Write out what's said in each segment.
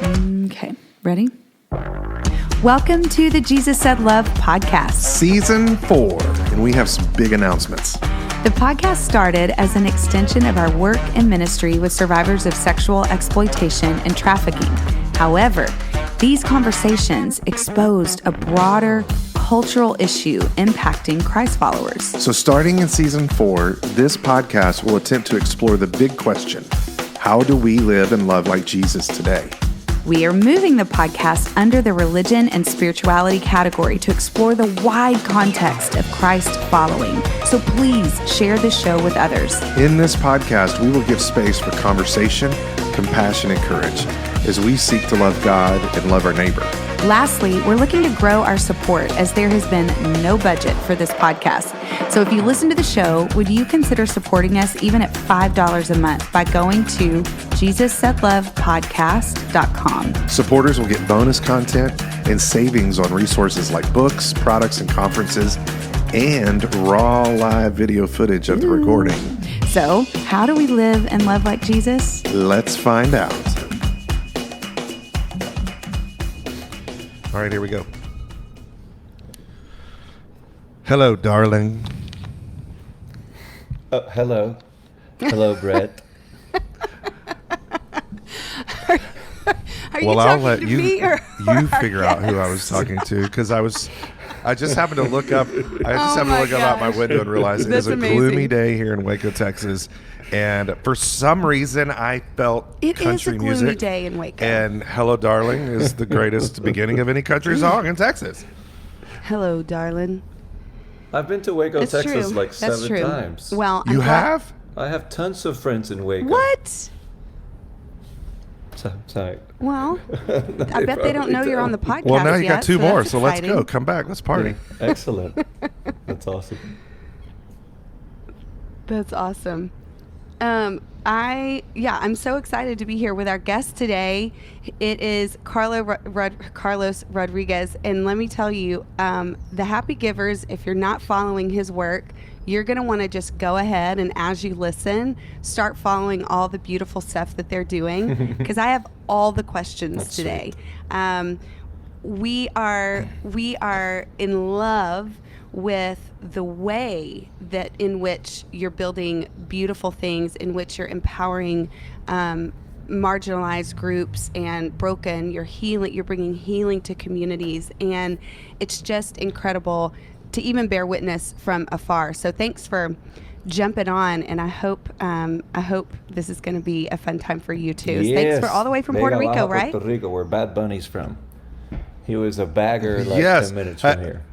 Okay, ready? Welcome to the Jesus Said Love podcast. Season 4, and we have some big announcements. The podcast started as an extension of our work and ministry with survivors of sexual exploitation and trafficking. However, these conversations exposed a broader cultural issue impacting Christ followers. So starting in Season 4, this podcast will attempt to explore the big question: how do we live and love like Jesus today? We are moving the podcast under the religion and spirituality category to explore the wide context of Christ following. So please share this show with others. In this podcast, we will give space for conversation, compassion, and courage as we seek to love God and love our neighbor. Lastly, we're looking to grow our support as there has been no budget for this podcast. So if you listen to the show, would you consider supporting us even at $5 a month by going to JesusSaidLovePodcast.com. Supporters will get bonus content and savings on resources like books, products, and conferences, and raw live video footage of the recording. So, how do we live and love like Jesus? Let's find out. All right, here we go. Hello, darling. Oh, hello. Hello, Brett. Are you Well, I'll let talking to you me or figure out who I was talking to, because I just happened to look up. Out my window and realize it is a gloomy day here in Waco, Texas. And for some reason, I felt country music. It is a gloomy day in Waco. And "Hello, Darling" is the greatest beginning of any country song in Texas. Hello, darling. I've been to Waco, It's Texas true. like That's 7 true. times. Well, You have? I have tons of friends in Waco. What? Sorry. Well, I bet they don't know you're on the podcast. Well, now you yet, got 2 so more, that's so let's exciting. go. Come back. Let's party. Excellent. That's awesome. That's awesome. I'm so excited to be here with our guest today. It is Carlos Rodriguez, and let me tell you, the Happy Givers, if you're not following his work, you're going to want to just go ahead and, as you listen, start following all the beautiful stuff that they're doing, because I have all the questions That's today. We are in love with the way that in which you're building beautiful things, in which you're empowering marginalized groups and broken. You're bringing healing to communities, and it's just incredible to even bear witness from afar. So thanks for jumping on, and I hope this is going to be a fun time for you too. Yes. Thanks for all the way from Puerto Rico, right? Puerto Rico, where Bad Bunny's from. He was a bagger like Yes. 10 minutes from here.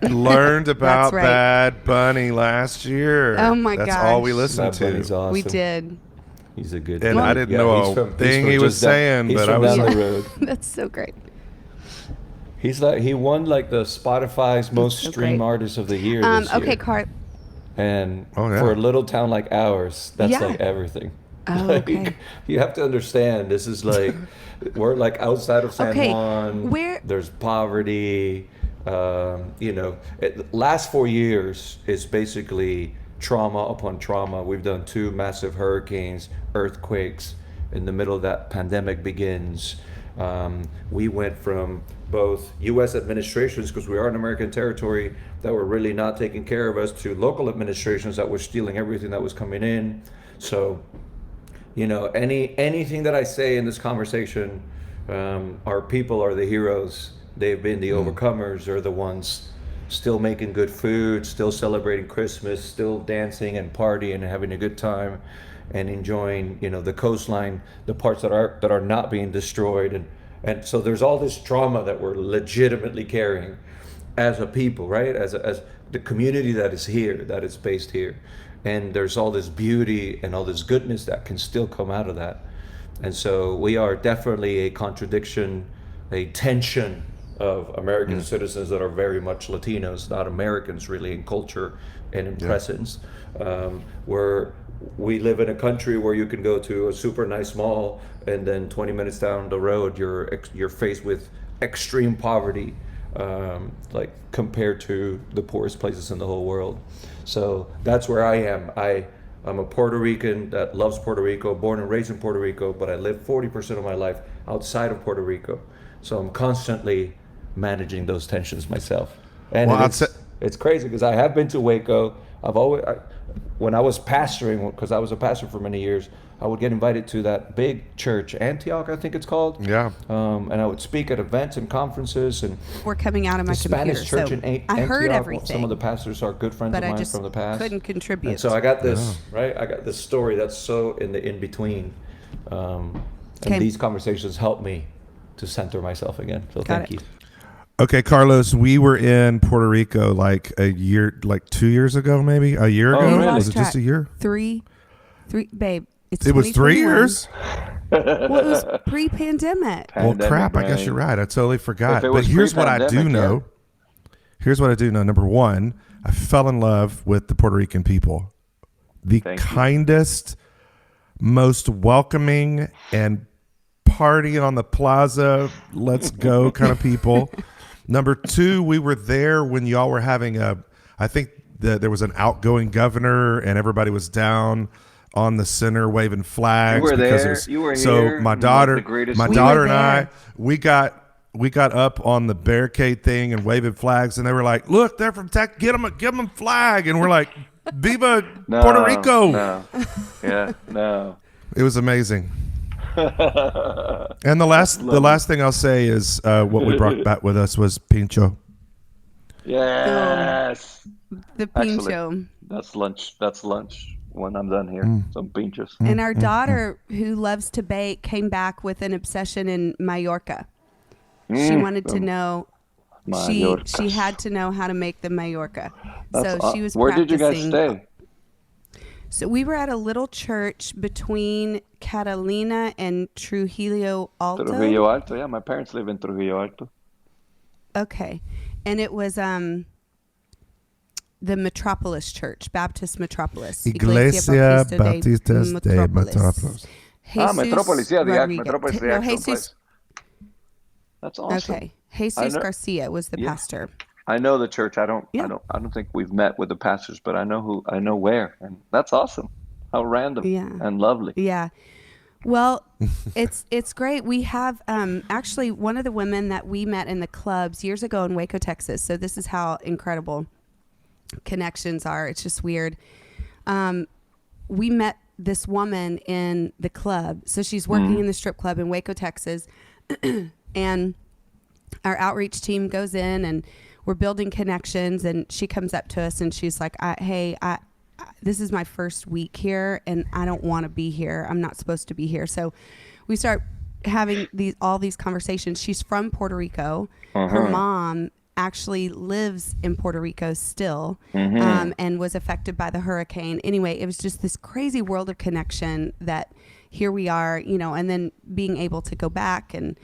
Learned about That's right. Bad Bunny last year. Oh my That's gosh. all we listened Bad to. Bunny's awesome. We did. He's a good And dude. I didn't know he's a thing he was just down- saying, he's but from I was down like- the road. That's so great. He won like the Spotify's most so streamed great. artist of the year this year. Okay, Cart. And Oh, yeah. for a little town like ours, that's Yeah. like everything. Oh, Like, okay. you have to understand, this is like, we're like outside of San Okay, Juan. There's poverty. Last 4 years is basically trauma upon trauma. We've done 2 massive hurricanes, earthquakes. In the middle of that, pandemic begins. We went from both U.S. administrations, because we are in American territory, that were really not taking care of us, to local administrations that were stealing everything that was coming in. So, anything that I say in this conversation, our people are the heroes. They've been the overcomers. They're the ones still making good food, still celebrating Christmas, still dancing and partying and having a good time, and enjoying, the coastline, the parts that are not being destroyed, and so there's all this trauma that we're legitimately carrying as a people, right? As the community that is here, that is based here, and there's all this beauty and all this goodness that can still come out of that, and so we are definitely a contradiction, a tension of American citizens that are very much Latinos, not Americans really in culture and in presence. Where we live in a country where you can go to a super nice mall, and then 20 minutes down the road, you're faced with extreme poverty, like compared to the poorest places in the whole world. So that's where I am. I'm a Puerto Rican that loves Puerto Rico, born and raised in Puerto Rico, but I live 40% of my life outside of Puerto Rico. So I'm constantly managing those tensions myself. And Well, it's crazy because I have been to Waco. When I was pastoring, because I was a pastor for many years, I would get invited to that big church, Antioch, I think it's called. Yeah. And I would speak at events and conferences. And We're coming out of my the Spanish computer, church so in I Antioch. heard everything. Some of the pastors are good friends but of I mine just from the past. couldn't contribute. And so I got this, right? I got this story that's so in the in between. And these conversations help me to center myself again. So thank you. Okay, Carlos, we were in Puerto Rico like 2 years ago, maybe a year ago. Really? Was it just a year? Three, babe. It was 3 years. Well, it was pre-pandemic. Well, crap. I guess you're right. I totally forgot. But here's what I do know. Here's what I do know. Number one, I fell in love with the Puerto Rican people. The kindest, most welcoming, and partying on the plaza, let's go kind of people. Number two, we were there when y'all were having I think there was an outgoing governor and everybody was down on the center waving flags. You were there. You were so here. my daughter and I, we got up on the barricade thing and waving flags, and they were like, "Look, they're from Tech. Give them a flag." And we're like, "Viva Puerto Rico!" No. It was amazing. And the last thing I'll say is what we brought back with us was pincho. Yes. The pincho. Actually, that's lunch when I'm done here. Some pinchos. And our daughter, who loves to bake, came back with an obsession in Mallorca. She wanted to know. She had to know how to make the Mallorca. So she was Where practicing. did you guys stay? So we were at a little church between Catalina and Trujillo Alto. Trujillo Alto, yeah. My parents live in Trujillo Alto. Okay. And it was the Metropolis Church, Baptist Metropolis. Iglesia Baptista de Metropolis. Metropolis, yeah. Metropolis, the actual place. That's awesome. Okay. Jesus Garcia was the pastor. I know the church. I don't think we've met with the pastors, but I know where, and that's awesome. How random and lovely. Yeah. Well, it's great. We have actually one of the women that we met in the clubs years ago in Waco, Texas. So this is how incredible connections are. It's just weird. We met this woman in the club. So she's working in the strip club in Waco, Texas, and our outreach team goes in and we're building connections, and she comes up to us and she's like, hey, this is my first week here and I don't want to be here. I'm not supposed to be here. So we start having all these conversations. She's from Puerto Rico. Her mom actually lives in Puerto Rico still, and was affected by the hurricane. Anyway, it was just this crazy world of connection that here we are, and then being able to go back and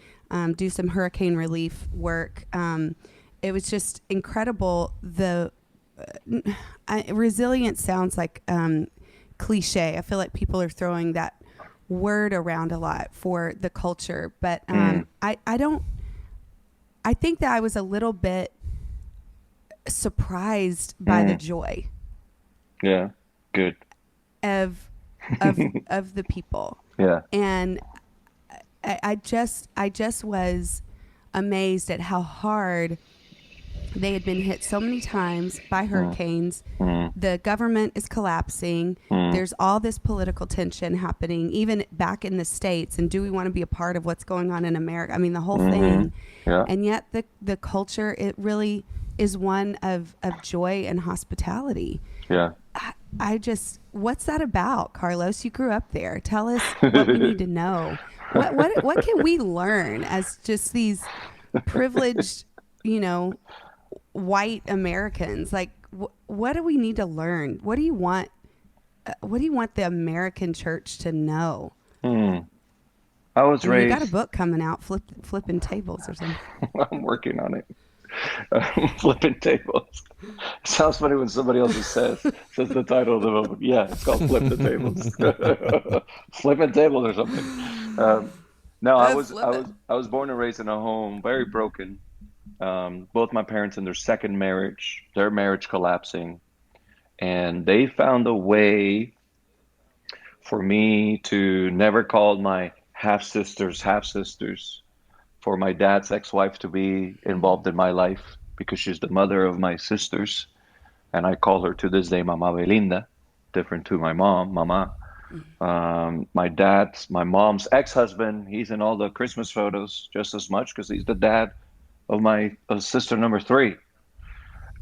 do some hurricane relief work. It was just incredible. The resilience sounds like cliche. I feel like people are throwing that word around a lot for the culture, but I think that I was a little bit surprised by the joy. Yeah, good. Of the people. Yeah. And I just was amazed at how hard they had been hit so many times by hurricanes. The government is collapsing. There's all this political tension happening, even back in the States. And do we want to be a part of what's going on in America? I mean, the whole thing. Yeah. And yet the culture, it really is one of joy and hospitality. Yeah. What's that about, Carlos? You grew up there. Tell us what we need to know. What can we learn as just these privileged, white Americans? Like, what do we need to learn? What do you want? What do you want the American church to know? I was raised. You got a book coming out, flipping tables or something. I'm working on it. Flipping tables. Sounds funny when somebody else says the title of the book. Yeah, it's called Flip the Tables. Flipping tables or something. No, I was born and raised in a home very broken. Both my parents in their second marriage, their marriage collapsing, and they found a way for me to never call my half sisters, for my dad's ex-wife to be involved in my life because she's the mother of my sisters, and I call her to this day Mama Belinda, different to my mom, Mama. My mom's ex-husband, he's in all the Christmas photos just as much because he's the dad of my sister number three.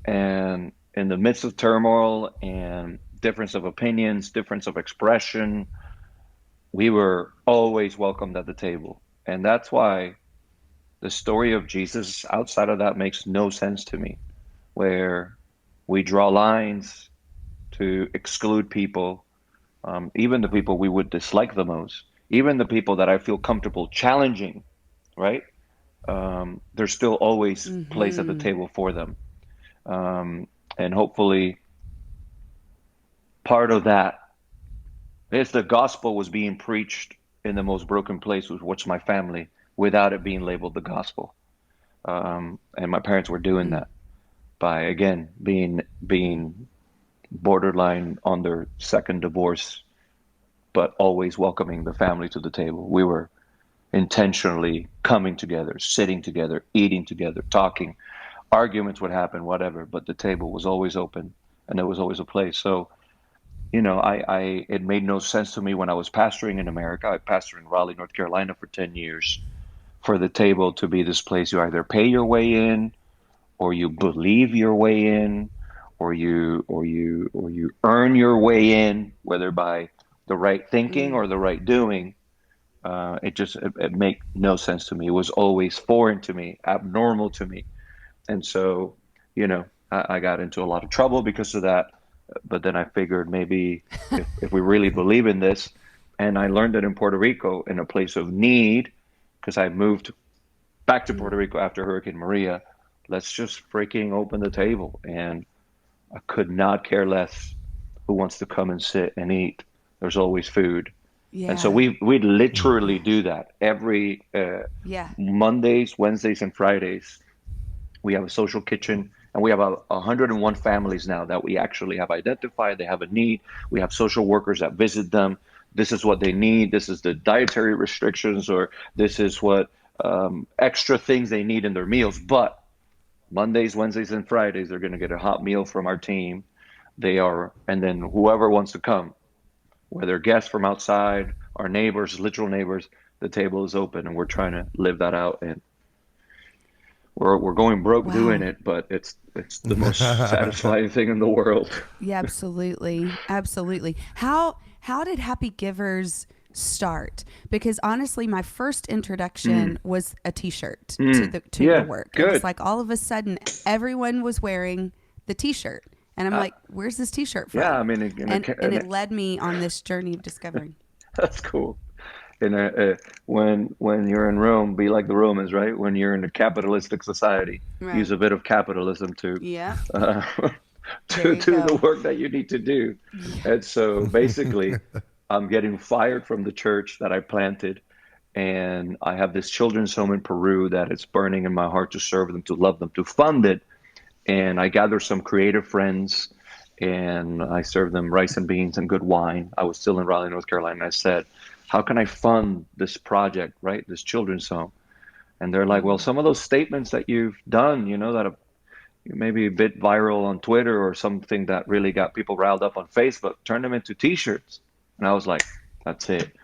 And in the midst of turmoil and difference of opinions, difference of expression, we were always welcomed at the table. And that's why the story of Jesus outside of that makes no sense to me, where we draw lines to exclude people, even the people we would dislike the most, even the people that I feel comfortable challenging, right? There's still always place at the table for them. And hopefully part of that is the gospel was being preached in the most broken place, which my family, without it being labeled the gospel. And my parents were doing that by, again, being borderline on their second divorce, but always welcoming the family to the table. We were intentionally coming together, sitting together, eating together, talking. Arguments would happen, whatever, but the table was always open and there was always a place. So, it made no sense to me when I was pastoring in America. I pastored in Raleigh, North Carolina for 10 years, for the table to be this place you either pay your way in, or you believe your way in, or you earn your way in, whether by the right thinking or the right doing. It made no sense to me. It was always foreign to me, abnormal to me. And so, I got into a lot of trouble because of that. But then I figured maybe if we really believe in this, and I learned it in Puerto Rico in a place of need, because I moved back to Puerto Rico after Hurricane Maria, let's just freaking open the table. And I could not care less who wants to come and sit and eat. There's always food. Yeah. And so we literally do that every Mondays, Wednesdays, and Fridays. We have a social kitchen, and we have 101 families now that we actually have identified. They have a need. We have social workers that visit them. This is what they need. This is the dietary restrictions, or this is what extra things they need in their meals. But Mondays, Wednesdays, and Fridays, they're going to get a hot meal from our team. And then whoever wants to come, whether guests from outside, our neighbors, literal neighbors, the table is open, and we're trying to live that out. And we're going broke doing it, but it's the most satisfying thing in the world. Yeah, absolutely. Absolutely. How did Happy Givers start? Because honestly, my first introduction was a t-shirt to your work. Good. It was like all of a sudden everyone was wearing the t-shirt. And I'm like, where's this t-shirt from? Yeah, I mean, and it led me on this journey of discovering. That's cool. When you're in Rome, be like the Romans, right? When you're in a capitalistic society, use a bit of capitalism to do the work that you need to do. Yeah. And so basically, I'm getting fired from the church that I planted, and I have this children's home in Peru that it's burning in my heart to serve them, to love them, to fund it. And I gather some creative friends, and I serve them rice and beans and good wine. I was still in Raleigh, North Carolina, and I said, how can I fund this project, right? This children's home. And they're like, well, some of those statements that you've done, that are maybe a bit viral on Twitter or something that really got people riled up on Facebook, turn them into t-shirts. And I was like, that's it.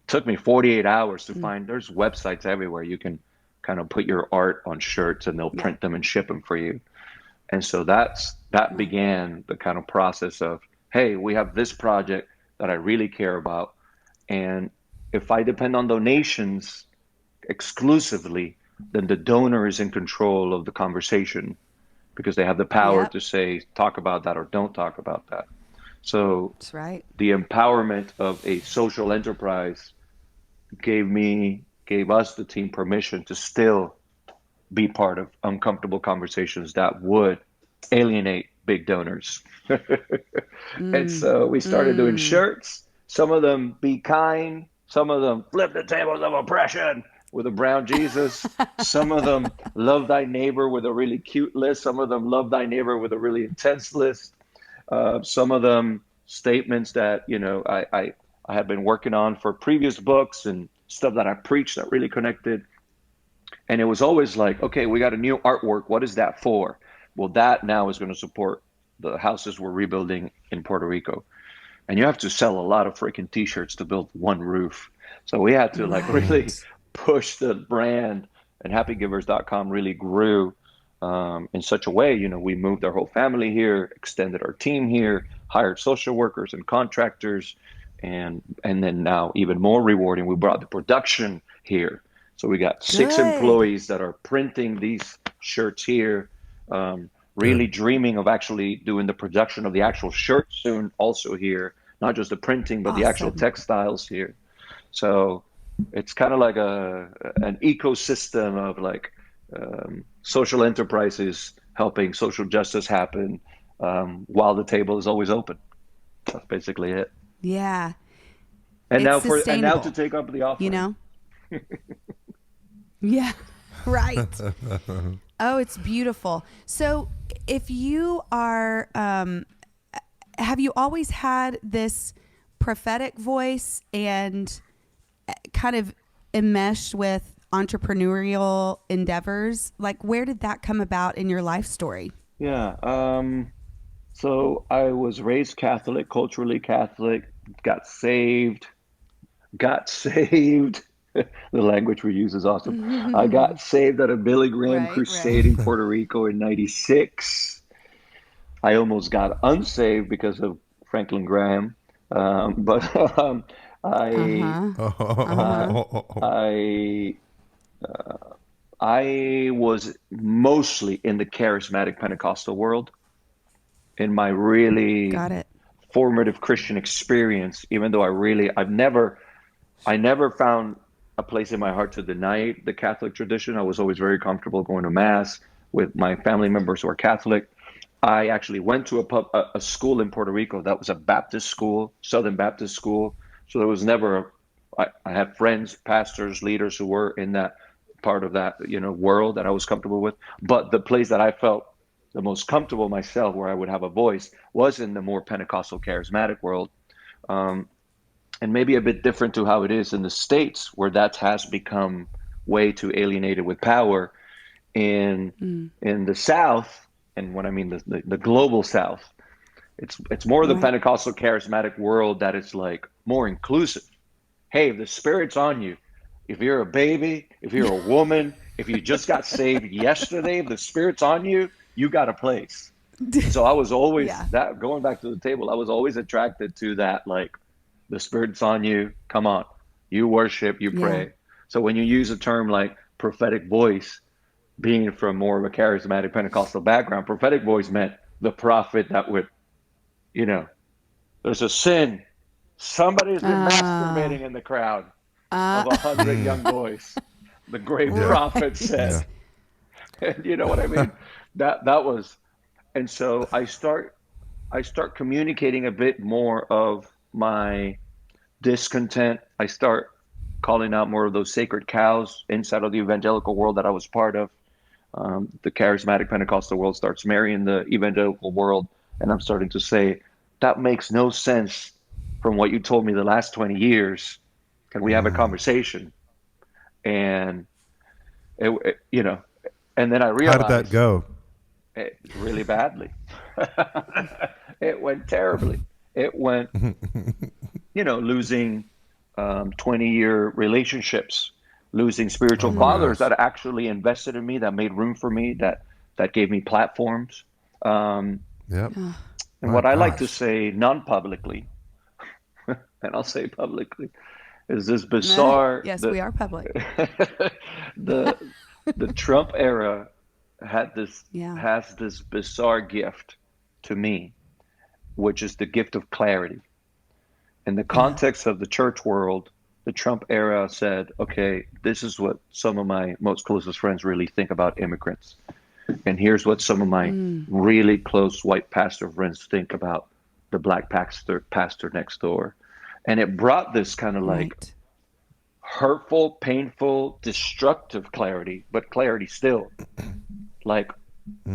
Took me 48 hours to find, there's websites everywhere. You can kind of put your art on shirts and they'll print them and ship them for you. And so that began the kind of process of, hey, we have this project that I really care about. And if I depend on donations exclusively, then the donor is in control of the conversation because they have the power to say, talk about that or don't talk about that. So that's right. The empowerment of a social enterprise gave us, the team, permission to still be part of uncomfortable conversations that would alienate big donors. And so we started doing shirts. Some of them be kind. Some of them flip the tables of oppression with a brown Jesus. Some of them love thy neighbor with a really cute list. Some of them love thy neighbor with a really intense list. Some of them statements that, I had been working on for previous books and stuff that I preached that really connected. And it was always like, okay, we got a new artwork. What is that for? Well, that now is going to support the houses we're rebuilding in Puerto Rico. And you have to sell a lot of freaking t-shirts to build one roof. So we had to like really Right. push the brand, and happygivers.com really grew in such a way. We moved our whole family here, extended our team here, hired social workers and contractors, and then now even more rewarding, we brought the production here. So we got 6 Good. employees that are printing these shirts here, really Good. dreaming of actually doing the production of the actual shirt soon also here, not just the printing, but the actual Awesome. textiles here. So it's kind of like an ecosystem of like social enterprises helping social justice happen while the table is always open. That's basically it. Yeah. And It's now to sustainable, take up the you offering. know? Yeah. Right. Oh, it's beautiful. So, if you are, have you always had this prophetic voice and kind of enmeshed with entrepreneurial endeavors? Like, where did that come about in your life story? Yeah. So I was raised Catholic, culturally Catholic, got saved, got saved. The language we use is awesome. I got saved at a Billy Graham Right, crusade right. in Puerto Rico in '96. I almost got unsaved because of Franklin Graham. But Uh I, huh. Uh uh, huh. I, I was mostly in the charismatic Pentecostal world in my really Got it. formative Christian experience, even though I never found a place in my heart to deny the Catholic tradition. I was always very comfortable going to mass with my family members who are Catholic. I actually went to a school in Puerto Rico that was a Baptist school, Southern Baptist school. So there was never, I had friends, pastors, leaders who were in that part of that, world that I was comfortable with. But the place that I felt the most comfortable myself, where I would have a voice, was in the more Pentecostal charismatic world. Um, and maybe a bit different to how it is in the States, where that has become way too alienated with power. Mm, In the South, and when I mean the global South, it's more the right. Pentecostal charismatic world that is like more inclusive. Hey, if the Spirit's on you, if you're a baby, if you're a woman, if you just got saved yesterday, if the Spirit's on you, you got a place. And so I was always Yeah. that going back to the table, I was always attracted to that, like the Spirit's on you, come on, you worship, you Yeah. pray. So when you use a term like prophetic voice, being from more of a charismatic Pentecostal background, prophetic voice meant the prophet that would, you know, there's a sin. Somebody's been Uh, masturbating in the crowd uh, of 100 young boys. The great Yeah. prophet right. Yeah. said, and you know what I mean? That was, and so I start communicating a bit more of my discontent. I start calling out more of those sacred cows inside of the evangelical world that I was part of. The charismatic Pentecostal world starts marrying the evangelical world, and I'm starting to say, that makes no sense from what you told me the last 20 years. Can we have a conversation? And and then I How did that realized go? it really badly. It went terribly. It went, losing 20-year relationships, losing Oh spiritual my fathers gosh. that actually invested in me, that made room for me, that gave me platforms. Um, Yep. and My what I like to gosh. say non-publicly, and I'll say publicly, is this bizarre Yes, we are public. the the Trump era had this Yeah. has this bizarre gift to me, which is the gift of clarity. In the Yeah. context of the church world, the Trump era said, okay, this is what some of my most closest friends really think about immigrants. And here's what some of my Mm, really close white pastor friends think about the black pastor next door. And it brought this kind of like right. hurtful, painful, destructive clarity, but clarity still. Like,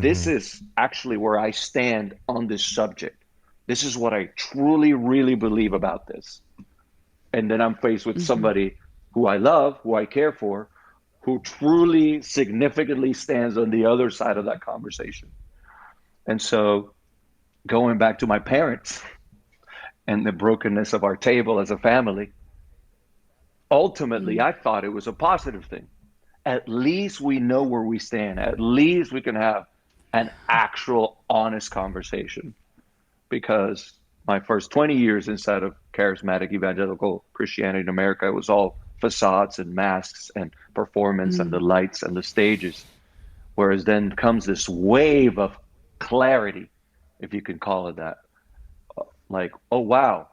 this is actually where I stand on this subject. This is what I truly, really believe about this. And then I'm faced with somebody who I love, who I care for, who truly significantly stands on the other side of that conversation. And so going back to my parents and the brokenness of our table as a family, ultimately I thought it was a positive thing. At least we know where we stand. At least we can have an actual honest conversation. Because my first 20 years inside of charismatic evangelical Christianity in America, it was all facades and masks and performance and the lights and the stages. Whereas then comes this wave of clarity, if you can call it that. Like, oh, wow,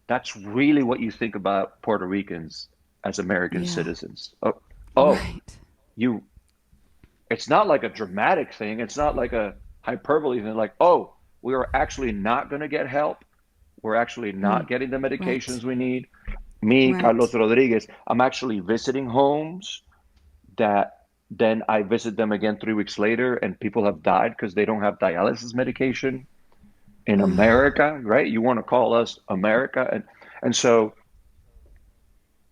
that's really what you think about Puerto Ricans as American Yeah. citizens. Oh, Right. you, it's not like a dramatic thing. It's not like a hyperbole thing. Like, oh, we are actually not going to get help. We're actually not getting the Right. medications we need. Me, Carlos Right. Rodriguez, I'm actually visiting homes that then I visit them again 3 weeks later, and people have died because they don't have dialysis medication in America, right? You want to call us America, and so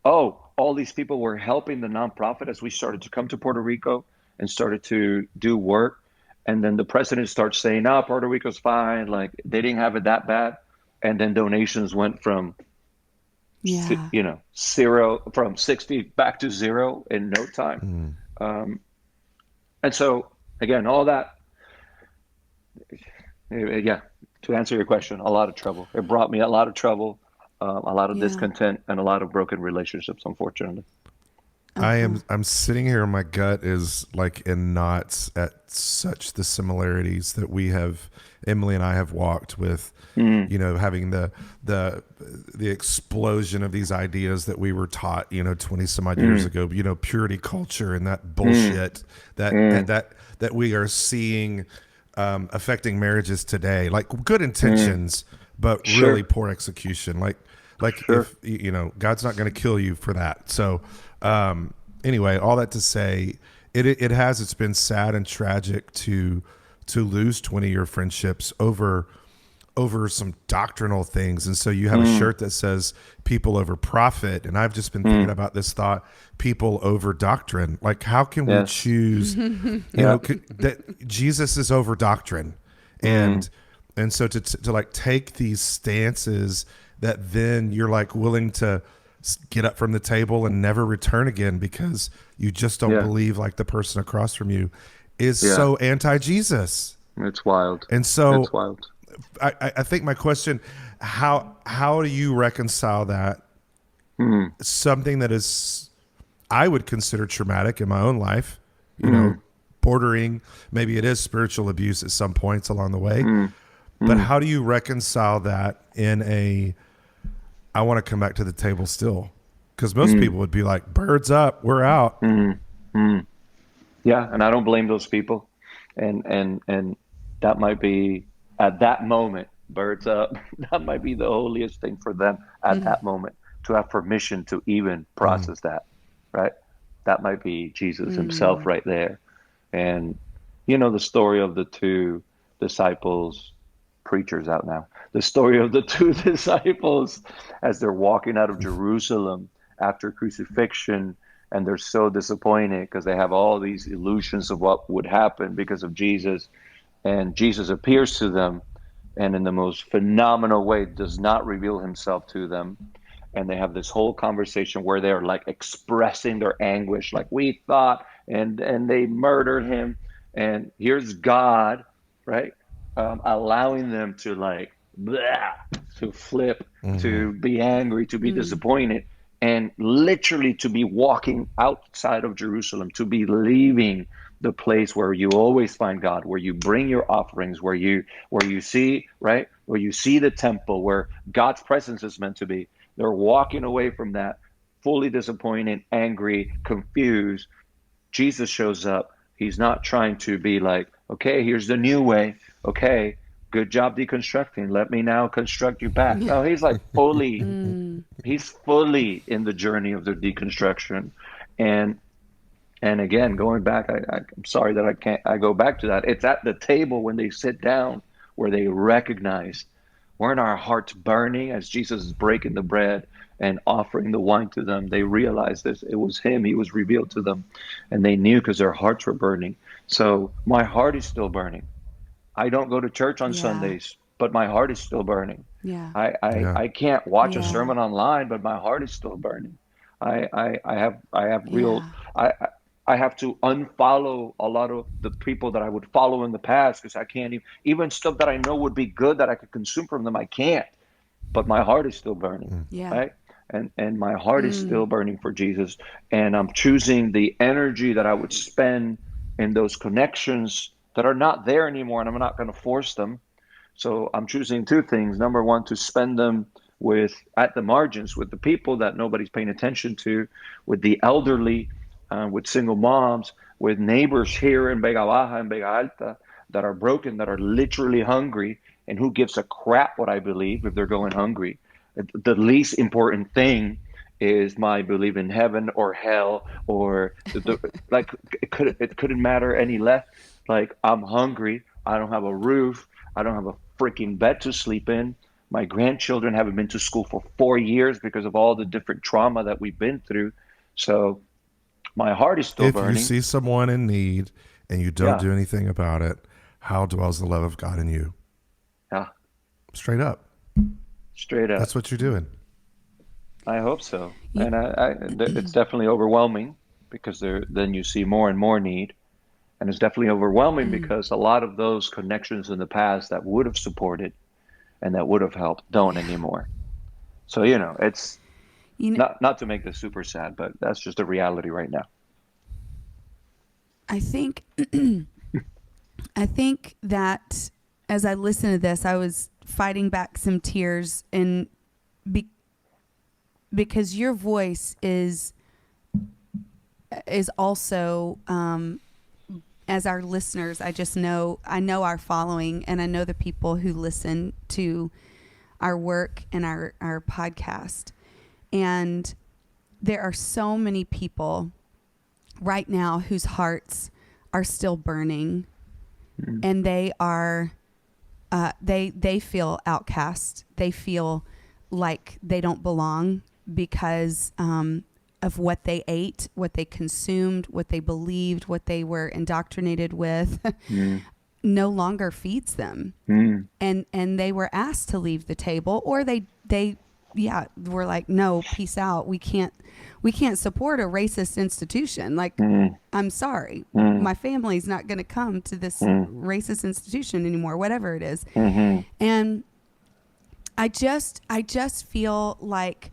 all these people were helping the nonprofit as we started to come to Puerto Rico and started to do work. And then the president starts saying, "No, Puerto Rico's fine. Like they didn't have it that bad." And then donations went from, Yeah. zero, from 60 back to zero in no time. Um, and so again, all that, yeah, to answer your question, a lot of trouble. It brought me a lot of trouble, a lot of Yeah. discontent, and a lot of broken relationships, unfortunately. I'm sitting here and my gut is like in knots at such the similarities that we have, Emily and I have walked with, having the explosion of these ideas that we were taught, 20 some odd years ago, purity culture and that bullshit that we are seeing affecting marriages today, like good intentions, but Sure. really poor execution. Like Sure. if God's not going to kill you for that. So anyway, all that to say, it's been sad and tragic to lose 20-year friendships over some doctrinal things. And so you have a shirt that says people over profit, and I've just been thinking about this thought, people over doctrine. Like how can we Yes. choose Yeah. that Jesus is over doctrine, and so to like take these stances that then you're like willing to get up from the table and never return again because you just don't Yeah. believe like the person across from you is Yeah. so anti-Jesus. It's wild. And so It's wild. I think my question, how do you reconcile that? Something that is, I would consider traumatic in my own life, bordering, maybe it is spiritual abuse at some points along the way. But how do you reconcile that I want to come back to the table still? Because most people would be like, birds up, we're out. Yeah, and I don't blame those people. And that might be at that moment, birds up. That might be the holiest thing for them at that moment to have permission to even process that, right? That might be Jesus himself right there. And the story of the two disciples, preachers out now, the story of the two disciples as they're walking out of Jerusalem after crucifixion, and they're so disappointed because they have all these illusions of what would happen because of Jesus. And Jesus appears to them and in the most phenomenal way does not reveal himself to them. And they have this whole conversation where they're like expressing their anguish, like we thought, and they murdered him. And here's God, right? Allowing them to like, blah, to flip, to be angry, to be disappointed, and literally to be walking outside of Jerusalem, to be leaving the place where you always find God, where you bring your offerings, where you see, right, where you see the temple, where God's presence is meant to be. They're walking away from that, fully disappointed, angry, confused. Jesus shows up. He's not trying to be like, okay, here's the new way. Okay, good job deconstructing. Let me now construct you back. No, he's like he's fully in the journey of the deconstruction. And again, going back, I'm sorry that I go back to that. It's at the table when they sit down where they recognize, weren't our hearts burning as Jesus is breaking the bread and offering the wine to them, they realized this. It was him. He was revealed to them, and they knew because their hearts were burning. So my heart is still burning. I don't go to church on Yeah. Sundays, but my heart is still burning. Yeah. Yeah. I can't watch a Yeah. sermon online, but my heart is still burning. I have real Yeah. I I I have to unfollow a lot of the people that I would follow in the past because I can't even stuff that I know would be good that I could consume from them. I can't, but my heart is still burning, Yeah. right? And my heart is Mm. still burning for Jesus, and I'm choosing the energy that I would spend in those connections that are not there anymore, and I'm not going to force them. So I'm choosing two things. Number one, to spend them with at the margins with the people that nobody's paying attention to, with the elderly, with single moms, with neighbors here in Vega Baja and Vega Alta that are broken, that are literally hungry, and who gives a crap what I believe if they're going hungry. The least important thing is my belief in heaven or hell or like it couldn't matter any less. Like I'm hungry. I don't have a roof. I don't have a freaking bed to sleep in. My grandchildren haven't been to school for 4 years because of all the different trauma that we've been through. So my heart is still If you burning. see someone in need and you don't Yeah, do anything about it, how dwells the love of God in you? yeah, Straight up. straight up. That's what you're doing. I hope so. Ye- And it's definitely overwhelming because then you see more and more need. And it's definitely overwhelming Mm. because a lot of those connections in the past that would have supported and that would have helped don't Yeah. anymore. So, it's You know, not to make this super sad, but that's just a reality right now. I think I think that as I listened to this, I was fighting back some tears, and be, because your voice is also as our listeners, I know our following, and I know the people who listen to our work and our podcast. And there are so many people right now whose hearts are still burning, and they are they feel outcast. They feel like they don't belong because of what they ate, what they consumed, what they believed, what they were indoctrinated with. Mm, No longer feeds them, mm, and they were asked to leave the table, or they were like, no, peace out. We can't support a racist institution. Like, mm, I'm sorry, mm, my family's not going to come to this mm, racist institution anymore, whatever it is. mhm, And I just feel like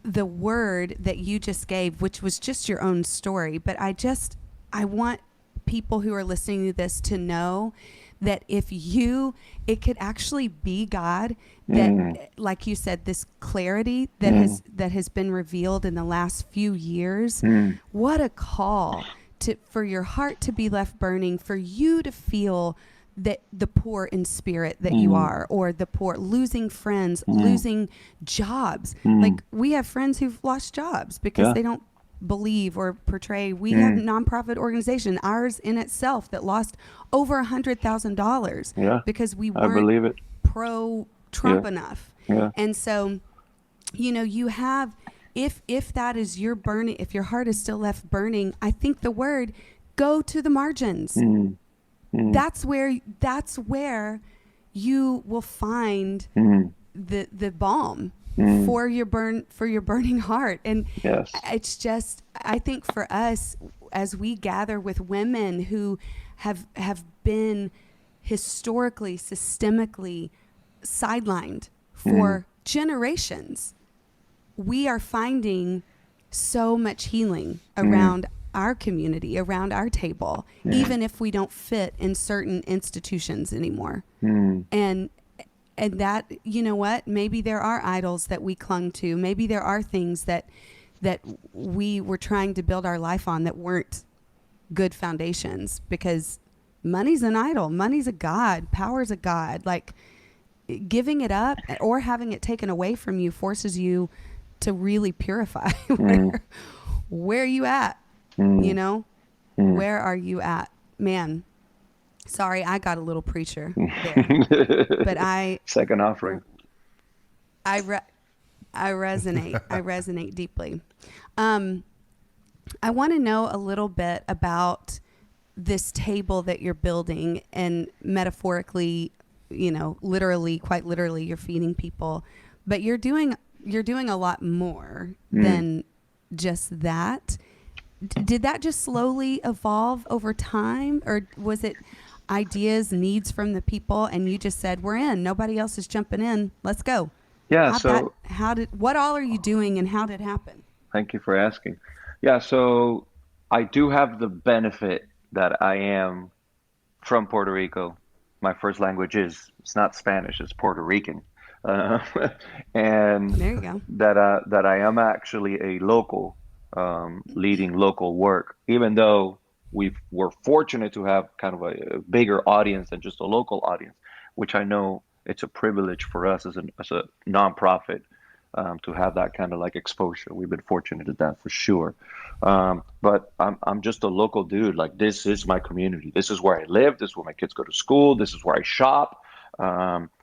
the word that you just gave, which was just your own story, but I want people who are listening to this to know that it could actually be God, that, mm, like you said, this clarity mm, that has been revealed in the last few years. mm, What a call for your heart to be left burning, for you to feel that the poor in spirit that you mm, are, or the poor, losing friends, mm, losing jobs. Like, mm. we have friends who've lost jobs because Yeah. they don't believe or portray. We have a Mm. nonprofit organization, ours in itself, that lost over $100,000 Yeah. because we I weren't believe it. pro Trump Yeah. enough. Yeah. And so, you have, if that is your burning, if your heart is still left burning, I think the word, go to the margins. Mm, mm, That's where you will find mm, the balm mm. for your burning heart. And Yes. it's just, I think for us, as we gather with women who have been historically, systemically sidelined for generations, we are finding so much healing around our community, around our table, even if we don't fit in certain institutions anymore. Mm, And that, you know what, maybe there are idols that we clung to. Maybe there are things that we were trying to build our life on that weren't good foundations, because money's an idol. Money's a god. Power's a god. Like, giving it up or having it taken away from you forces you to really purify. Where are you at? You know, where are you at? Man, sorry, I got a little preacher there, but Second offering. I I resonate. I resonate deeply. I want to know a little bit about this table that you're building, and metaphorically, literally, quite literally, you're feeding people, but you're doing a lot more than just that. Did that just slowly evolve over time, or was it ideas, needs from the people, and you just said, we're in, nobody else is jumping in, let's go? Yeah. What all are you doing, and how did it happen? Thank you for asking. Yeah. So I do have the benefit that I am from Puerto Rico. My first language it's not Spanish, it's Puerto Rican. Uh, and There you go. that I am actually a local, leading local work, even though we're fortunate to have kind of a bigger audience than just a local audience, which I know it's a privilege for us as a nonprofit, to have that kind of like exposure. We've been fortunate at that for sure. But I'm just a local dude. Like, this is my community. This is where I live. This is where my kids go to school. This is where I shop.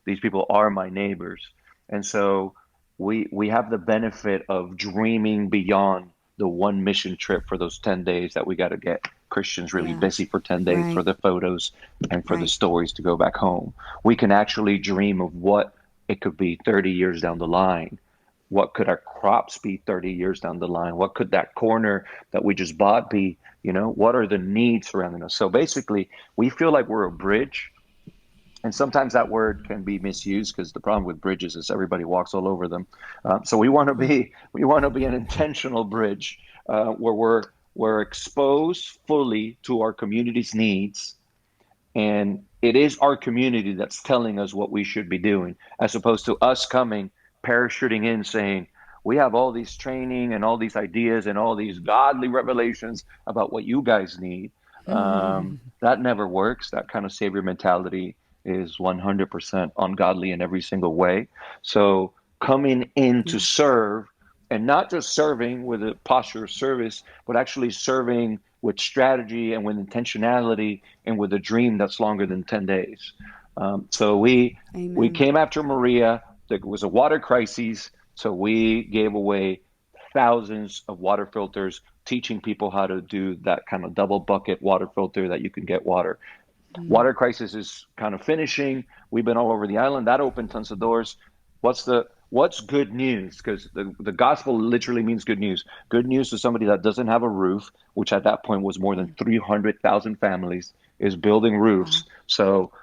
These people are my neighbors, and so we have the benefit of dreaming beyond the one mission trip for those 10 days that we got to get Christians really Yeah. busy for 10 days for Right. the photos and for the Right. stories to go back home. We can actually dream of what it could be 30 years down the line. What could our crops be 30 years down the line? What could that corner that we just bought be? What are the needs surrounding us? So basically, we feel like we're a bridge. And sometimes that word can be misused, because the problem with bridges is everybody walks all over them. So we want to be an intentional bridge, where we're exposed fully to our community's needs, and it is our community that's telling us what we should be doing, as opposed to us coming, parachuting in, saying, we have all these training and all these ideas and all these godly revelations about what you guys need. That never works. That kind of savior mentality is 100% ungodly in every single way. So coming in to Yeah. serve, and not just serving with a posture of service, but actually serving with strategy and with intentionality and with a dream that's longer than 10 days. So we Amen. came after Maria. There was a water crisis, so we gave away thousands of water filters, teaching people how to do that kind of double bucket water filter that you can get water. Water crisis is kind of finishing. We've been all over the island. That opened tons of doors. What's good news? Because the gospel literally means good news. Good news to somebody that doesn't have a roof, which at that point was more than 300,000 families, is building Wow. roofs. So,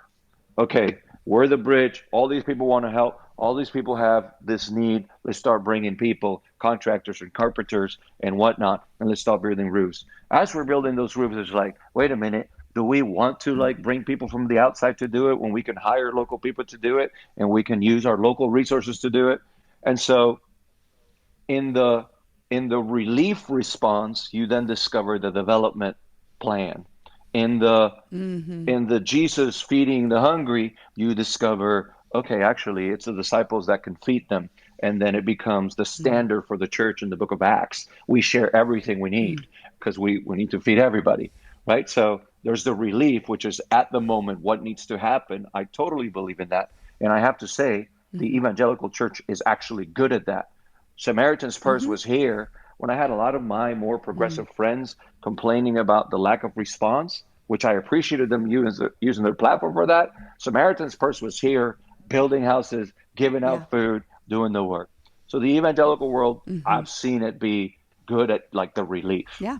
okay, we're the bridge. All these people want to help. All these people have this need. Let's start bringing people, contractors and carpenters and whatnot, and let's start building roofs. As we're building those roofs, it's like, wait a minute. Do we want to like bring people from the outside to do it when we can hire local people to do it, and we can use our local resources to do it? And so in the relief response, you then discover the development plan. In the Jesus feeding the hungry, you discover, okay, actually, it's the disciples that can feed them. And then it becomes the standard for the church in the book of Acts. We share everything we need because we need to feed everybody, right? So there's the relief, which is at the moment what needs to happen. I totally believe in that. And I have to say, the evangelical church is actually good at that. Samaritan's Purse was here when I had a lot of my more progressive friends complaining about the lack of response, which I appreciated them using their platform for that. Samaritan's Purse was here, building houses, giving Yeah. out food, doing the work. So the evangelical world, I've seen it be good at like the relief Yeah.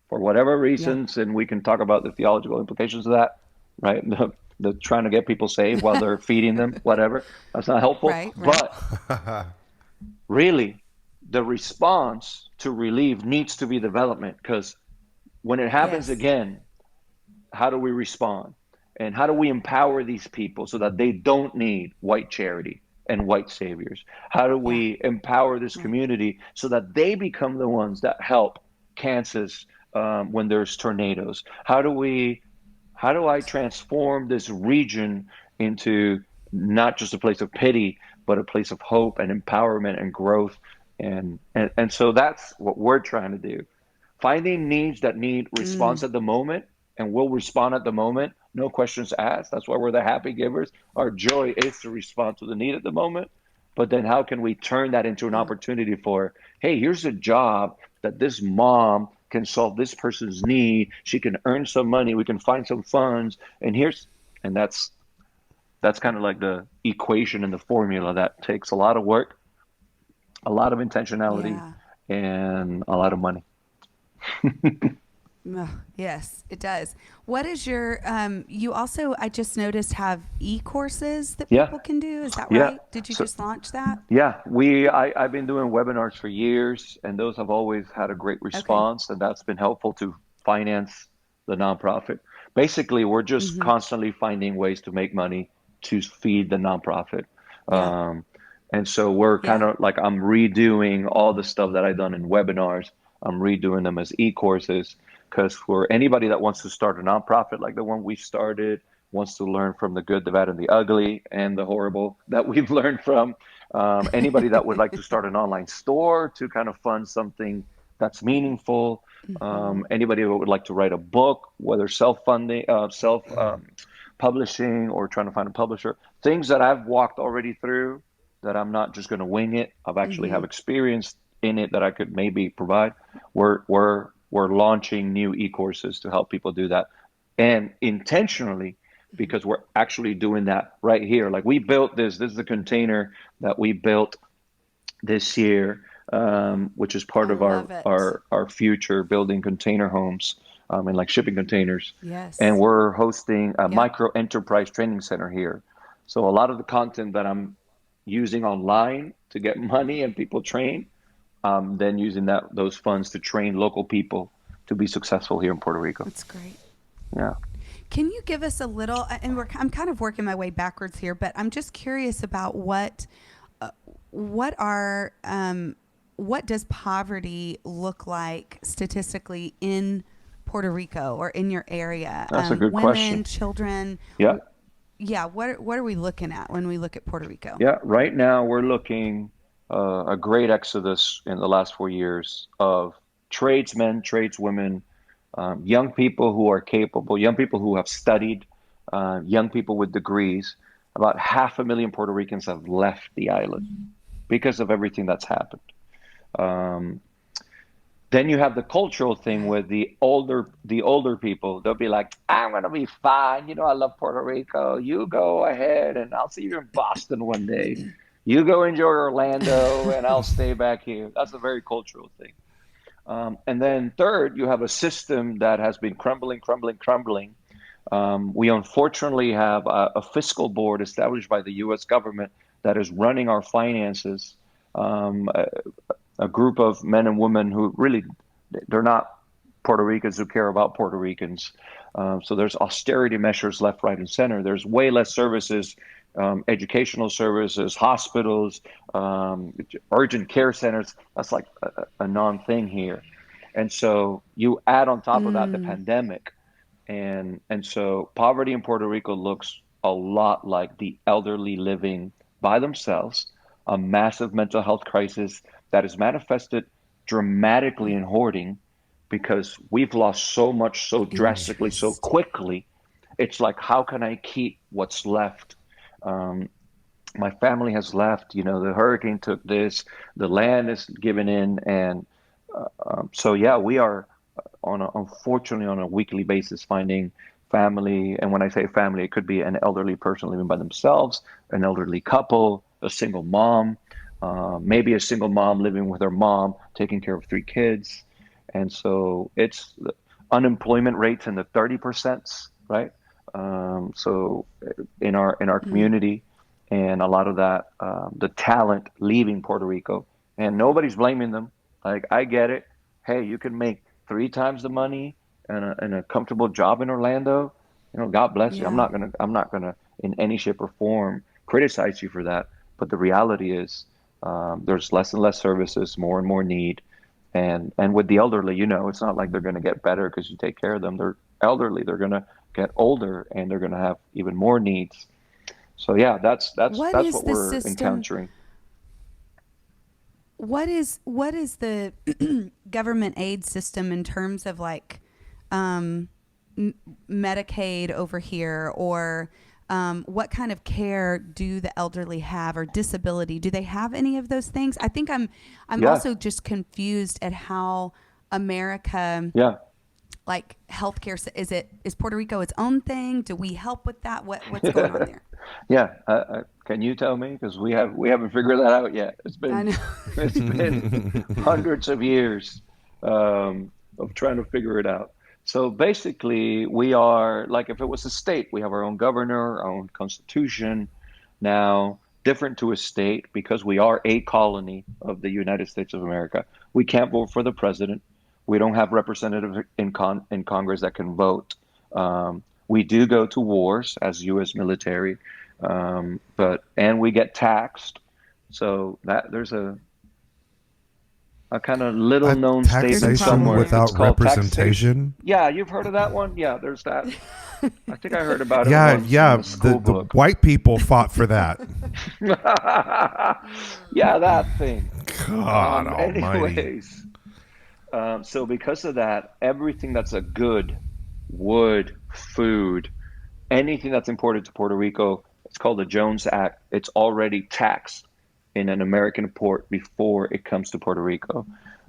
for whatever Yeah. reasons, and we can talk about the theological implications of that, right? The trying to get people saved while they're feeding them, whatever. That's not helpful. Right. Right. But really, the response to relief needs to be development, because when it happens Yes. again, how do we respond? And how do we empower these people so that they don't need white charity and white saviors? How do Yeah. we empower this Yeah. community so that they become the ones that help Kansas, when there's tornadoes? How do I transform this region into not just a place of pity, but a place of hope and empowerment and growth? And so that's what we're trying to do. Finding needs that need response at the moment, and will respond at the moment, no questions asked. That's why we're the happy givers. Our joy is to respond to the need at the moment. But then how can we turn that into an opportunity for, hey, here's a job that this mom can solve this person's need. She can earn some money. We can find some funds. And that's kind of like the equation and the formula that takes a lot of work, a lot of intentionality, Yeah. and a lot of money. Oh, yes, it does. What is your, you also, I just noticed, have e-courses that Yeah, people can do. Is that yeah. right? Did you So just launch that? yeah, I've been doing webinars for years, and those have always had a great Okay. response, and that's been helpful to finance the nonprofit. Basically, we're just Mm-hmm. constantly finding ways to make money to feed the nonprofit. Yeah. Um, and so we're kind Yeah. of like I'm redoing all the stuff that I've done in webinars. I'm redoing them as e-courses because for anybody that wants to start a nonprofit like the one we started, wants to learn from the good, the bad, and the ugly, and the horrible that we've learned from. Anybody that would like to start an online store to kind of fund something that's meaningful. Mm-hmm. Anybody who would like to write a book, whether self-funding, self publishing, or trying to find a publisher. Things that I've walked already through that I'm not just going to wing it. I've actually Mm-hmm. have experience in it that I could maybe provide. We're launching new e-courses to help people do that, and intentionally because we're actually doing that right here. Like we built this. This is a container that we built this year, which is part I of our love it. our our future building container homes and like shipping containers. And Yes. we're hosting a Yep. micro enterprise training center here. So a lot of the content that I'm using online to get money and people train, then using those funds to train local people to be successful here in Puerto Rico. That's great. Yeah. Can you give us a little, and I'm kind of working my way backwards here, but I'm just curious about uh, what are, what does poverty look like statistically in Puerto Rico or in your area? That's a good Women, question. children. Yeah. Yeah. What are we looking at when we look at Puerto Rico? Yeah, right now we're looking a great exodus in the last 4 years of tradesmen, tradeswomen, young people who are capable, young people who have studied, young people with degrees. About 500,000 Puerto Ricans have left the island because of everything that's happened. Um, then you have the cultural thing Yeah. with the older people. They'll be like, "I'm gonna be fine. I love Puerto Rico. You go ahead, and I'll see you in Boston one day. You go enjoy Orlando, and I'll stay back here." That's a very cultural thing. And then third, you have a system that has been crumbling, crumbling, crumbling. We unfortunately have a fiscal board established by the U.S. government that is running our finances. Um, a group of men and women who really they're not Puerto Ricans who care about Puerto Ricans. So there's austerity measures left, right, and center. There's way less services, educational services, hospitals, urgent care centers. That's like a non-thing here. And so you add on top of that the Mm. pandemic, and so poverty in Puerto Rico looks a lot like the elderly living by themselves, a massive mental health crisis that is manifested dramatically in hoarding because we've lost so much so drastically, so Interesting. quickly. It's like, how can I keep what's left? Um, my family has left. The hurricane took this, the land is given in, and so yeah, we are unfortunately on a weekly basis finding family, and when I say family, it could be an elderly person living by themselves, an elderly couple, a single mom, maybe a single mom living with her mom, taking care of three kids, and so it's unemployment rates in the 30%, right? So in our Mm. community, and a lot of that, the talent leaving Puerto Rico, and nobody's blaming them. Like I get it. Hey, you can make three times the money and a comfortable job in Orlando. God bless you. I'm Yeah. not gonna I'm not gonna in any shape or form criticize you for that. But the reality is, there's less and less services, more and more need, and with the elderly, it's not like they're gonna get better because you take care of them. They're elderly. They're gonna get older and they're gonna have even more needs. So yeah, that's that's What that's is what the we're system? encountering. What is the government aid system in terms of like um, Medicaid over here, or what kind of care do the elderly have, or disability? Do they have any of those things? I think I'm also just confused at how America, like healthcare, is Puerto Rico its own thing? Do we help with that? What's going on there? Can you tell me? Because we haven't figured that out yet. I know. It's been hundreds of years of trying to figure it out. So basically, we are like, if it was a state, we have our own governor, our own constitution. Now, different to a state, because we are a colony of the United States of America. We can't vote for the president. We don't have representatives in Congress that can vote. We do go to wars as U.S. military, and we get taxed. So that there's a kind of little known statement somewhere without representation. Yeah, you've heard of that one? Yeah, there's that. I think I heard about it. The white people fought for that. Yeah, that thing. God almighty. Anyways, so because of that, everything that's a good, wood, food, anything that's imported to Puerto Rico, it's called the Jones Act. It's already taxed in an American port before it comes to Puerto Rico.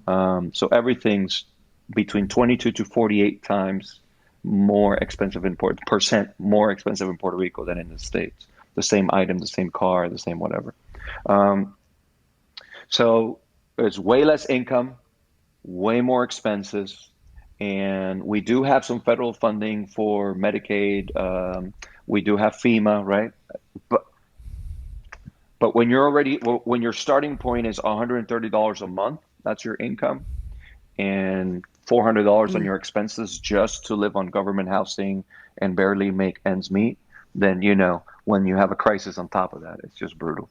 So everything's between 22 to 48 times more expensive in Puerto Rico than in the States. The same item, the same car, the same whatever. So it's way less income, way more expenses. And we do have some federal funding for Medicaid. We do have FEMA, right? But when your starting point is $130 a month, that's your income, and $400 on your expenses just to live on government housing and barely make ends meet, then when you have a crisis on top of that, it's just brutal.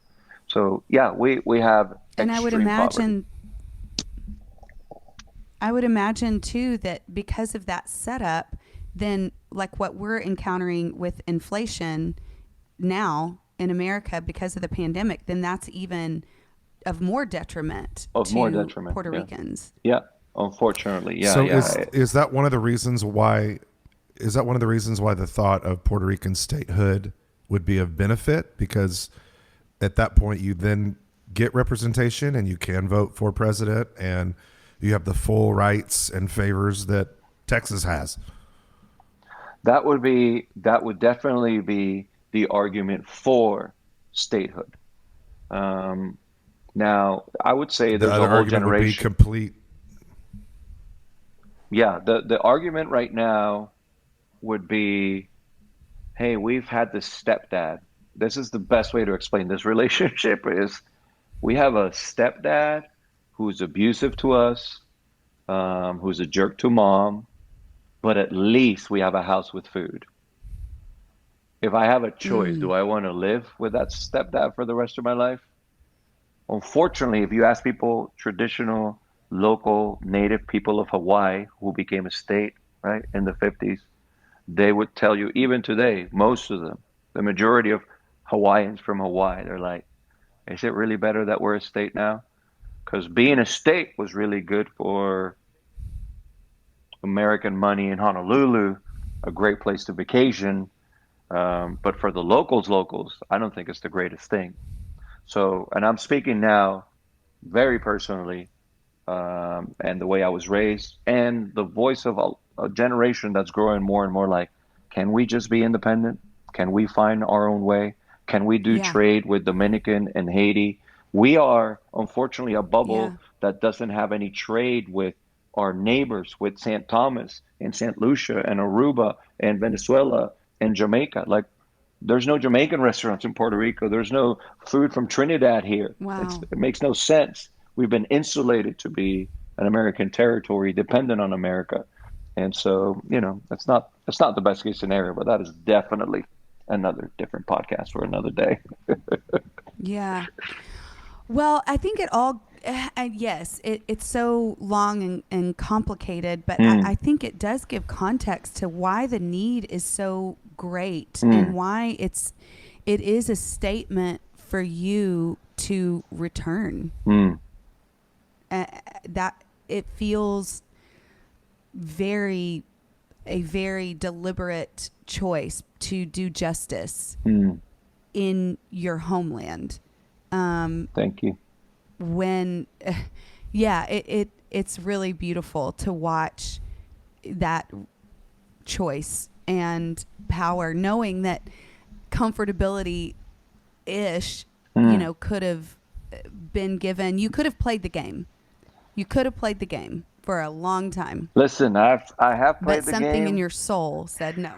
So yeah, we have and I would imagine too that because of that setup, then like what we're encountering with inflation now in America because of the pandemic, then that's even of more detriment to Puerto Ricans. Yeah, unfortunately, yeah. So is that one of the reasons why? Is that one of the reasons why the thought of Puerto Rican statehood would be of benefit? Because at that point, you then get representation and you can vote for president, and you have the full rights and favors that Texas has. That would definitely be the argument for statehood. Now, I would say there's a whole generation. Would be complete. Yeah, the argument right now would be, hey, we've had this stepdad. This is the best way to explain this relationship is we have a stepdad who's abusive to us, who's a jerk to mom, but at least we have a house with food. If I have a choice, do I want to live with that stepdad for the rest of my life? Unfortunately, if you ask people, traditional, local, native people of Hawaii who became a state, right, in the 50s, they would tell you, even today, most of them, the majority of Hawaiians from Hawaii, they're like, is it really better that we're a state now? Because being a state was really good for American money in Honolulu, a great place to vacation. But for the locals, I don't think it's the greatest thing. So, and I'm speaking now very personally, and the way I was raised, and the voice of a generation that's growing more and more like, can we just be independent? Can we find our own way? Can we do trade with Dominican and Haiti? We are, unfortunately, a bubble that doesn't have any trade with our neighbors, with St. Thomas and St. Lucia and Aruba and Venezuela and Jamaica. Like, there's no Jamaican restaurants in Puerto Rico. There's no food from Trinidad here. Wow. It makes no sense. We've been insulated to be an American territory, dependent on America. And so, that's not the best case scenario, but that is definitely another different podcast for another day. Yeah. Well, I think it all, yes, it's so long and complicated, but I think it does give context to why the need is so great and why it is a statement for you to return. That it feels very, a very deliberate choice to do justice in your homeland. Thank you. When, yeah, it's really beautiful to watch that choice and power, knowing that comfortability ish, could have been given. You could have played the game. You could have played the game for a long time. Listen, I have played But the something game. in your soul said no.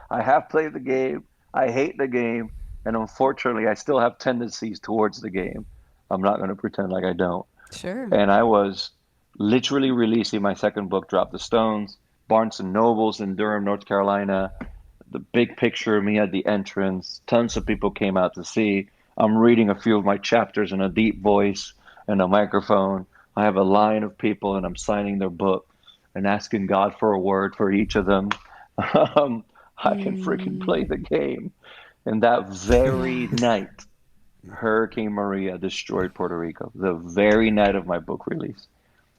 I have played the game. I hate the game, and unfortunately, I still have tendencies towards the game. I'm not going to pretend like I don't. Sure. And I was literally releasing my second book, Drop the Stones, Barnes and Nobles in Durham, North Carolina. The big picture of me at the entrance. Tons of people came out to see. I'm reading a few of my chapters in a deep voice and a microphone. I have a line of people, and I'm signing their book and asking God for a word for each of them. I can freaking play the game. And that very night, Hurricane Maria destroyed Puerto Rico, the very night of my book release.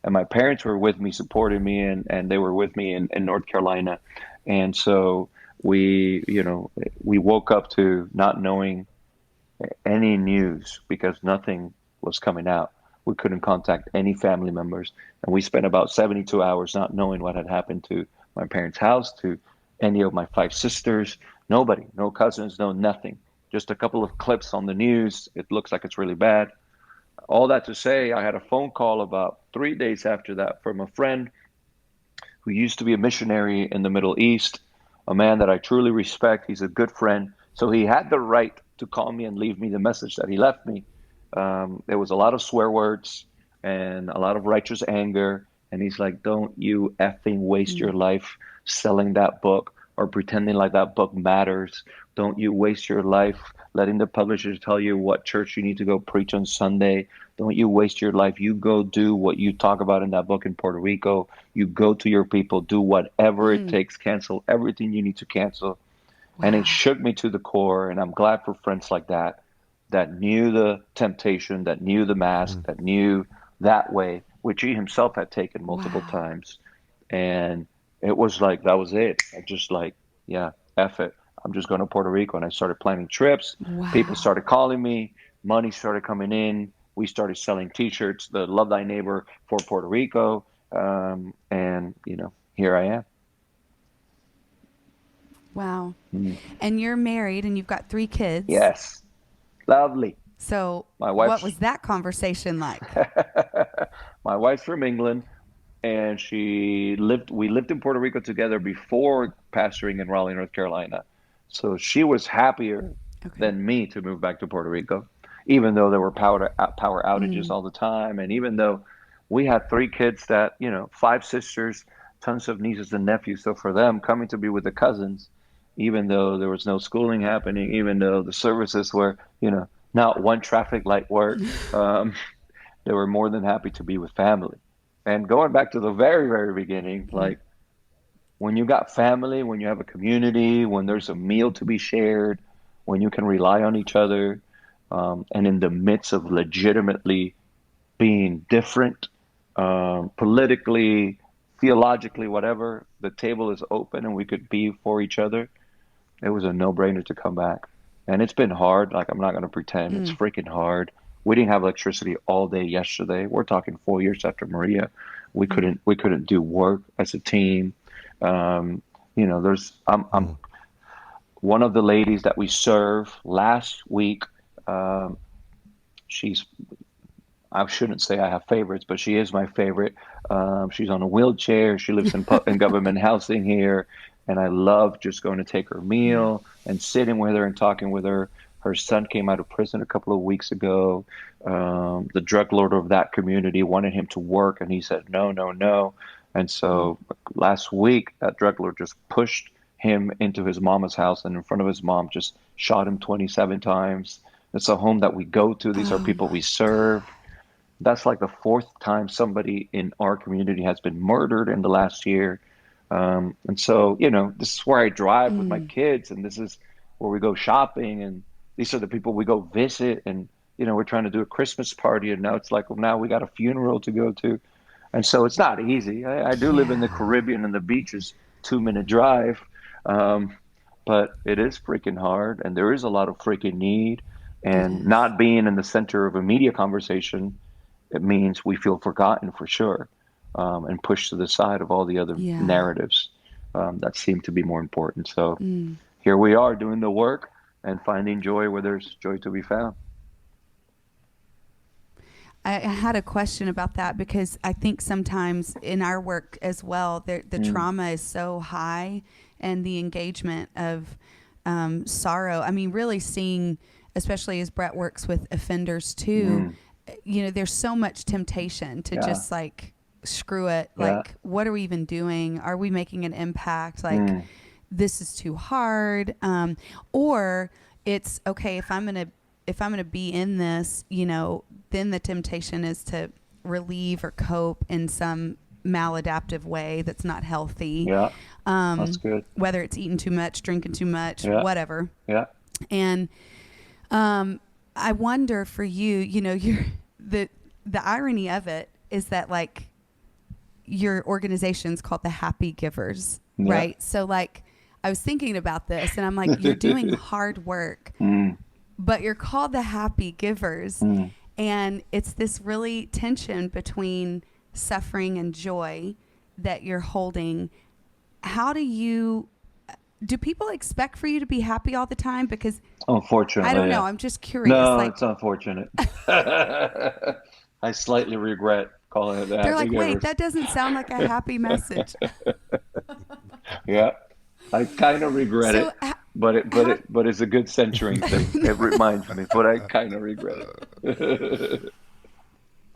And my parents were with me, supporting me, and they were with me in North Carolina. And so we woke up to not knowing any news because nothing was coming out. We couldn't contact any family members. And we spent about 72 hours not knowing what had happened to my parents' house, to any of my 5 sisters, nobody, no cousins, no nothing. Just a couple of clips on the news. It looks like it's really bad. All that to say, I had a phone call about 3 days after that from a friend who used to be a missionary in the Middle East, a man that I truly respect. He's a good friend. So he had the right to call me and leave me the message that he left me. There was a lot of swear words and a lot of righteous anger. And he's like, don't you effing waste your life selling that book or pretending like that book matters. Don't you waste your life letting the publishers tell you what church you need to go preach on Sunday. Don't you waste your life. You go do what you talk about in that book in Puerto Rico. You go to your people, do whatever it takes, cancel everything you need to cancel. Wow. And it shook me to the core. And I'm glad for friends like that, that knew the temptation, that knew the mask, that knew that way, which he himself had taken multiple times. And it was like, that was it. I just like, yeah, F it. I'm just going to Puerto Rico. And I started planning trips. People started calling me. Money started coming in. We started selling T-shirts, the Love Thy Neighbor for Puerto Rico. And, here I am. Wow. And you're married and you've got 3 kids. Yes. Lovely. So what was that conversation like? My wife's from England. And we lived in Puerto Rico together before pastoring in Raleigh, North Carolina. So she was happier than me to move back to Puerto Rico, even though there were power outages all the time. And even though we had 3 kids that, 5 sisters, tons of nieces and nephews. So for them coming to be with the cousins, even though there was no schooling happening, even though the services were, not one traffic light worked, they were more than happy to be with family. And going back to the very, very beginning, like when you got family, when you have a community, when there's a meal to be shared, when you can rely on each other, and in the midst of legitimately being different, politically, theologically, whatever, the table is open and we could be for each other. It was a no-brainer to come back. And it's been hard. Like, I'm not going to pretend. It's freaking hard. We didn't have electricity all day yesterday. We're talking 4 years after Maria. We couldn't do work as a team. I'm one of the ladies that we serve last week. I shouldn't say I have favorites, but she is my favorite. She's on a wheelchair. She lives in government housing here. And I love just going to take her meal and sitting with her and talking with her. Her son came out of prison a couple of weeks ago. The drug lord of that community wanted him to work, and he said, no, no, no. And so last week, that drug lord just pushed him into his mama's house and in front of his mom just shot him 27 times. It's a home that we go to. These are people we serve. That's like the 4th time somebody in our community has been murdered in the last year. And so, this is where I drive with my kids, and this is where we go shopping, and these are the people we go visit, and we're trying to do a Christmas party, and now it's like, well, now we got a funeral to go to. And so it's not easy. I do live in the Yeah. Caribbean, and the beach is 2 minute drive. Um, but it is freaking hard, and there is a lot of freaking need. It And is. not being in the center of a media conversation, it means we feel forgotten for sure, and pushed to the side of all the other Yeah. narratives that seem to be more important. So Mm. here we are doing the work and finding joy where there's joy to be found. I had a question about that because I think sometimes in our work as well, the Mm, trauma is so high and the engagement of sorrow. I mean, really seeing, especially as Brett works with offenders too, mm, there's so much temptation to yeah, just like, screw it. yeah, Like, what are we even doing? Are we making an impact? Like, mm, this is too hard. Or it's okay if I'm gonna be in this, then the temptation is to relieve or cope in some maladaptive way that's not healthy. yeah, that's good. Whether it's eating too much, drinking too much, Yeah, whatever. yeah. And I wonder for you, you're the irony of it is that like your organization's called the Happy Givers, Yeah. right? So like I was thinking about this and I'm like, you're doing hard work, Mm, but you're called the Happy Givers. mm. And it's this really tension between suffering and joy that you're holding. How do people expect for you to be happy all the time? Because I Unfortunately, don't know. yeah. I'm just curious. No, Like, it's unfortunate. I slightly regret calling it the they're Happy like, wait, Givers. that doesn't sound like a happy message. Yeah, I kind of regret So, it, but it's a good centering thing. It reminds me, but I kind of regret it.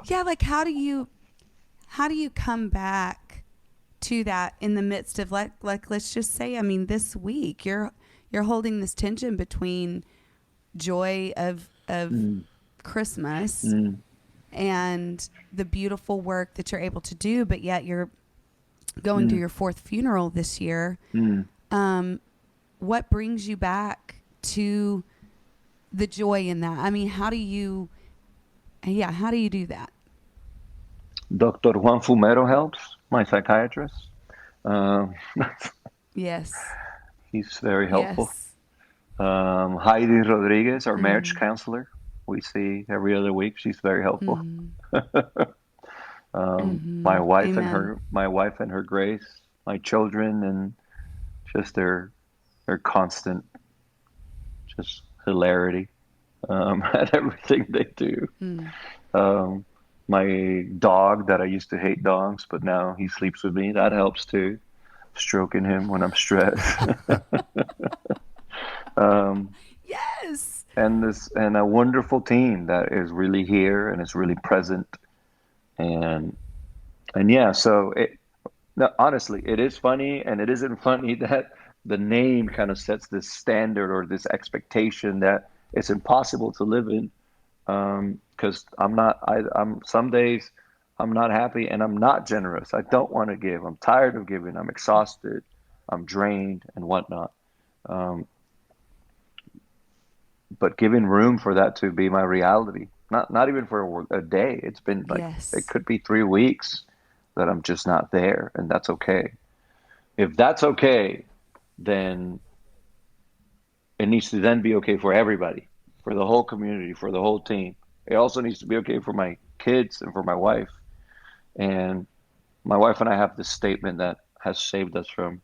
yeah, like how do you come back to that in the midst of like let's just say, I mean, this week you're holding this tension between joy of Mm, Christmas mm, and the beautiful work that you're able to do, but yet you're going through mm, your fourth funeral this year. mm. What brings you back to the joy in that? I mean, how do you do that? Dr. Juan Fumero helps, my psychiatrist. Um, Yes. he's very helpful. Yes. Heidi Rodriguez, our marriage Mm. counselor, we see every other week. She's very helpful. Mm. My Mm-hmm. wife and Amen. her grace, my children, and just their constant just hilarity at everything they do. Mm. Um, my dog that I used to hate dogs, but now he sleeps with me. That helps too. Stroking him when I'm stressed. um, Yes. and a wonderful team that is really here and is really present, and yeah. So no, honestly, it is funny and it isn't funny that the name kind of sets this standard or this expectation that it's impossible to live in. Because I'm some days I'm not happy and I'm not generous. I don't want to give. I'm tired of giving. I'm exhausted. I'm drained and whatnot. Um, but giving room for that to be my reality, not even for a day. It's been like it Yes. could be 3 weeks that I'm just not there, and that's okay. If that's okay, then it needs to then be okay for everybody, for the whole community, for the whole team. It also needs to be okay for my kids and for my wife. And my wife and I have this statement that has saved us from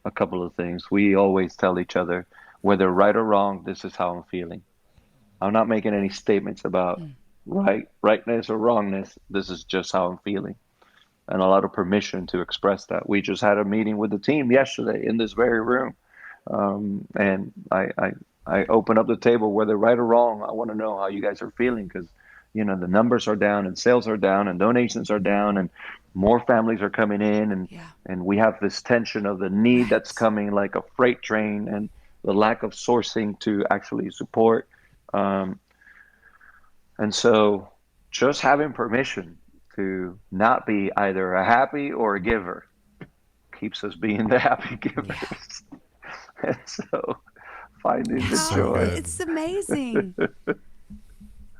a couple of things. We always tell each other, whether right or wrong, this is how I'm feeling. I'm not making any statements about Mm. rightness or wrongness. This is just how I'm feeling. And a lot of permission to express that. We just had a meeting with the team yesterday in this very room. And I open up the table, whether right or wrong. I want to know how you guys are feeling because, the numbers are down and sales are down and donations are down and more families are coming in. Yeah. And we have this tension of the need that's Right. coming like a freight train and the lack of sourcing to actually support. Um, and so just having permission to not be either a happy or a giver keeps us being the happy Yeah. givers. And so finding the That's so How joy. good. it's amazing.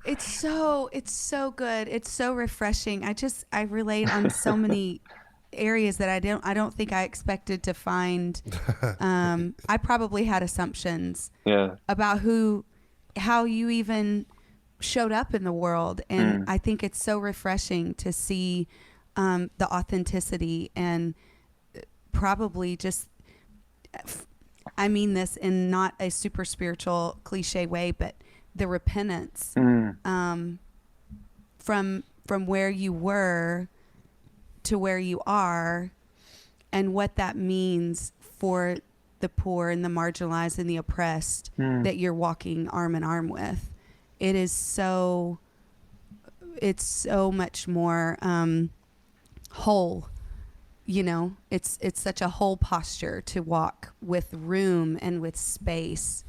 It's so good. It's so refreshing. I relate on so many areas that I don't think I expected to find. I probably had assumptions Yeah. about how you even showed up in the world, and I think it's so refreshing to see the authenticity and probably just. I mean this in not a super spiritual cliche way, but the repentance from where you were to where you are, and what that means for the poor and the marginalized and the oppressed that you're walking arm in arm with. It's so much more whole. You know, it's such a whole posture to walk with room and with space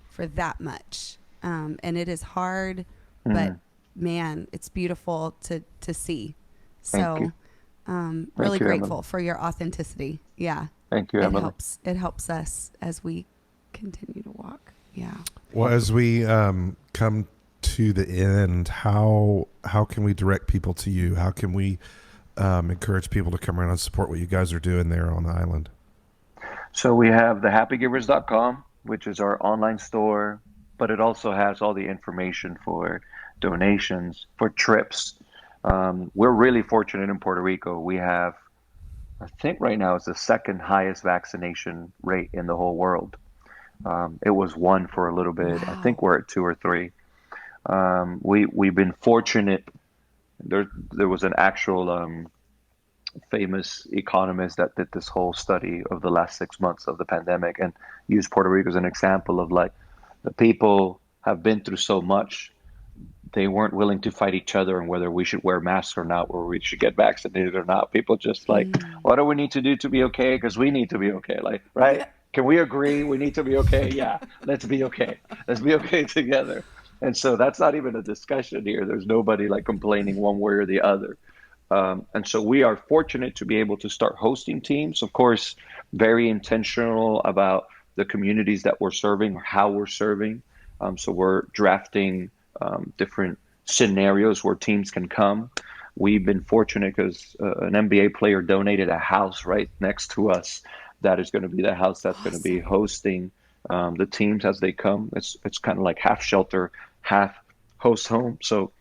for that much. And it is hard, but man, it's beautiful to see. So really grateful Emily, for your authenticity. Yeah. thank you, Emily. It helps us as we continue to walk. Yeah. Well, as we come to the end, how can we direct people to you? How can we encourage people to come around and support what you guys are doing there on the island? So we have the happygivers.com, which is our online store, but it also has all the information for donations, for trips. We're really fortunate in Puerto Rico. We have, I think right now it's the second highest vaccination rate in the whole world. It was one for a little bit. I think we're at 2 or 3. We've been fortunate. There was an actual famous economist that did this whole study of the last 6 months of the pandemic and used Puerto Rico as an example of like the people have been through so much. They weren't willing to fight each other on whether we should wear masks or not, or we should get vaccinated or not. People just like, what do we need to do to be okay? Because we need to be okay. Like, right? Can we agree we need to be okay? Yeah, let's be okay. Let's be okay together. And so that's not even a discussion here. There's nobody like complaining one way or the other. And so we are fortunate to be able to start hosting teams. Of course, very intentional about the communities that we're serving or how we're serving. So we're drafting different scenarios where teams can come. We've been fortunate because an NBA player donated a house right next to us. That is going to be the house that's going to be hosting the teams as they come. It's kind of like half shelter, half host home. So,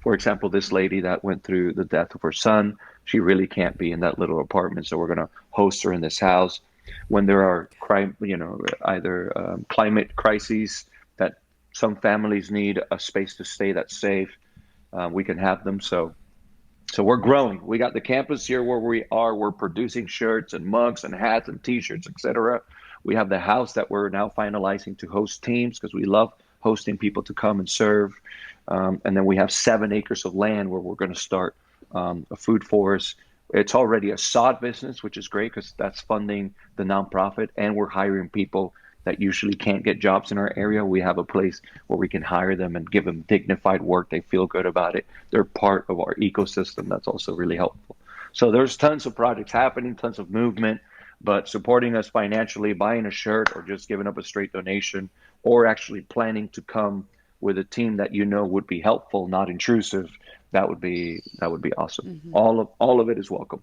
for example, this lady that went through the death of her son, she really can't be in that little apartment. So we're going to host her in this house. When there are either climate crises that some families need a space to stay that's safe, we can have them. So we're growing. We got the campus here where we are. We're producing shirts and mugs and hats and T-shirts, etc. We have the house that we're now finalizing to host teams because we love hosting people to come and serve. And then we have 7 acres of land where we're going to start a food forest. It's already a sod business, which is great because that's funding the nonprofit, and we're hiring people that usually can't get jobs in our area. We have a place where we can hire them and give them dignified work. They feel good about it. They're part of our ecosystem. That's also really helpful. So there's tons of projects happening, tons of movement, but supporting us financially, buying a shirt or just giving up a straight donation, or actually planning to come with a team that would be helpful, not intrusive, that would be awesome. Mm-hmm. All of it is welcome.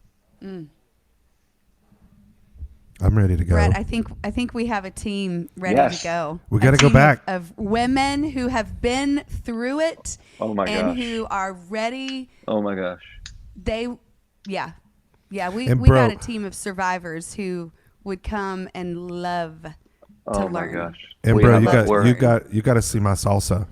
I'm ready to go. Brett, I think we have a team ready to go. We got to go back. Of women who have been through it. Oh my gosh. And who are ready. Oh my gosh. We got a team of survivors who would come and love to learn. Oh my gosh. And bro, you got to see my salsa.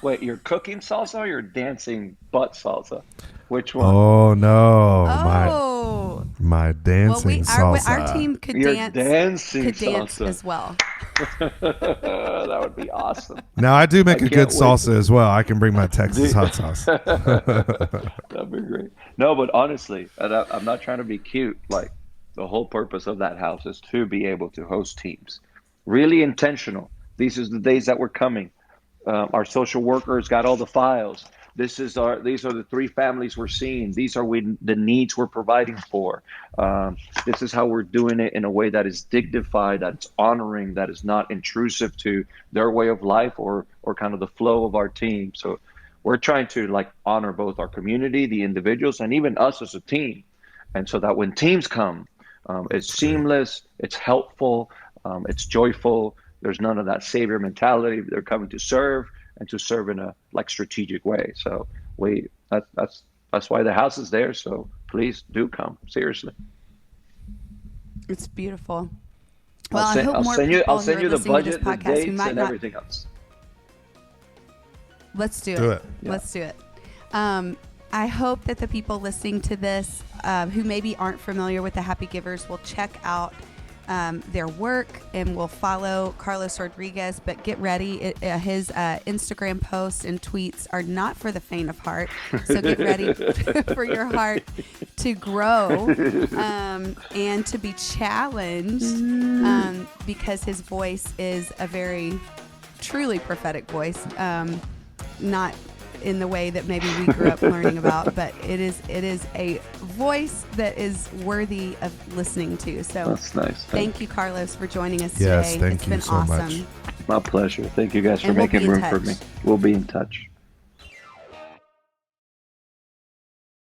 Wait, you're cooking salsa or you're dancing butt salsa? Which one? Oh no, my dancing salsa. Our team could dance as well. That would be awesome. Now I do make a good salsa as well. I can bring my Texas hot sauce. That'd be great. No, but honestly, I'm not trying to be cute. Like, the whole purpose of that house is to be able to host teams. Really intentional. These are the days that we're coming. Our social workers got all the files. these are the three families we're seeing. These are the needs we're providing for. This is how we're doing it in a way that is dignified, that's honoring, that is not intrusive to their way of life or kind of the flow of our team. So we're trying to like honor both our community, the individuals, and even us as a team. And so that when teams come, it's seamless, it's helpful, it's joyful. There's none of that savior mentality. They're coming to serve and to serve in a like strategic way. So that's why the house is there. So please do come. Seriously. It's beautiful. I'll send you the budget, the dates, and everything else. Let's do it. Yeah. Let's do it. I hope that the people listening to this who maybe aren't familiar with the Happy Givers will check out their work and will follow Carlos Rodriguez. But get ready. His Instagram posts and tweets are not for the faint of heart. So get ready for your heart to grow and to be challenged because his voice is a very truly prophetic voice. Not in the way that maybe we grew up learning about, but it is a voice that is worthy of listening to. So that's nice. Thank you, Carlos, for joining us yes, today. Thank you so awesome. much. My pleasure. Thank you guys for making room for me. We'll be in touch.